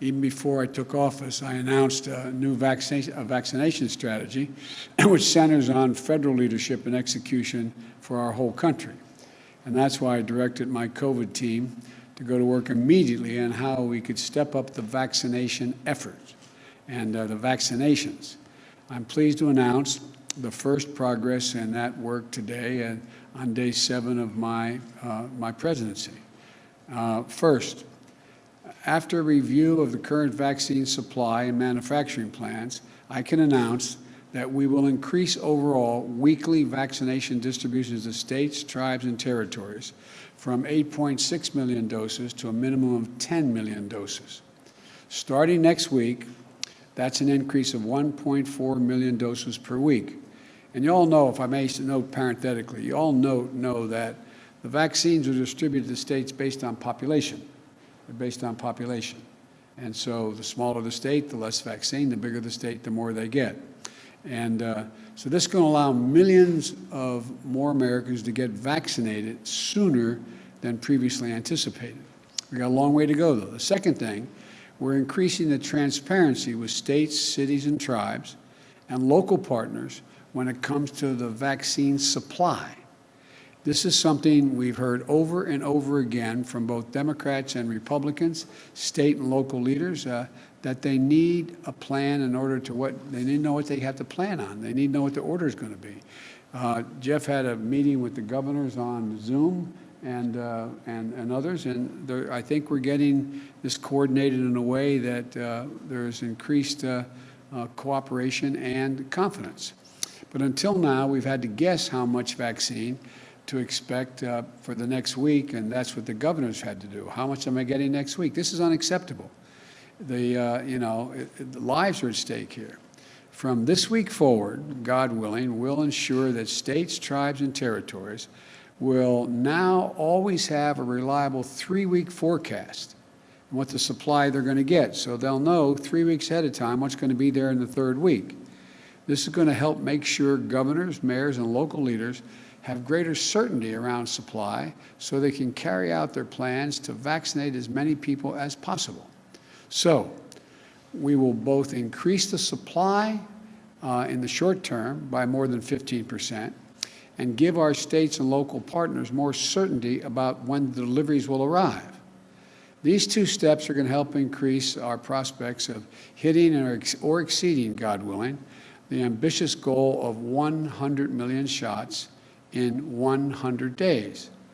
even before I took office, I announced a new vaccination strategy, which centers on federal leadership and execution for our whole country. And that's why I directed my COVID team to go to work immediately on how we could step up the vaccination effort and the vaccinations. I'm pleased to announce the first progress in that work today on day 7 of my presidency. First, after review of the current vaccine supply and manufacturing plans, I can announce that we will increase overall weekly vaccination distributions to states, tribes, and territories from 8.6 million doses to a minimum of 10 million doses. Starting next week, that's an increase of 1.4 million doses per week. And you all know, if I may note parenthetically, you all know that the vaccines are distributed to states based on population. They're based on population. And so the smaller the state, the less vaccine, the bigger the state, the more they get. And so this is going to allow millions of more Americans to get vaccinated sooner than previously anticipated. We got a long way to go, though. The second thing, we're increasing the transparency with states, cities, and tribes and local partners when it comes to the vaccine supply. This is something we've heard over and over again from both Democrats and Republicans, state and local leaders, that they need a plan in order to they need to know what they have to plan on. They need to know what the order is going to be. Jeff had a meeting with the governors on Zoom and others, and I think we're getting this coordinated in a way that there's increased cooperation and confidence. But until now, we've had to guess how much vaccine to expect for the next week, and that's what the governors had to do. How much am I getting next week? This is unacceptable. The lives are at stake here. From this week forward, God willing, we'll ensure that states, tribes, and territories will now always have a reliable 3-week forecast on what the supply they're going to get. So they'll know 3 weeks ahead of time what's going to be there in the 3rd week. This is going to help make sure governors, mayors, and local leaders have greater certainty around supply so they can carry out their plans to vaccinate as many people as possible. So we will both increase the supply in the short term by more than 15% and give our states and local partners more certainty about when the deliveries will arrive. These 2 steps are going to help increase our prospects of hitting or exceeding, God willing, the ambitious goal of 100 million shots in 100 days.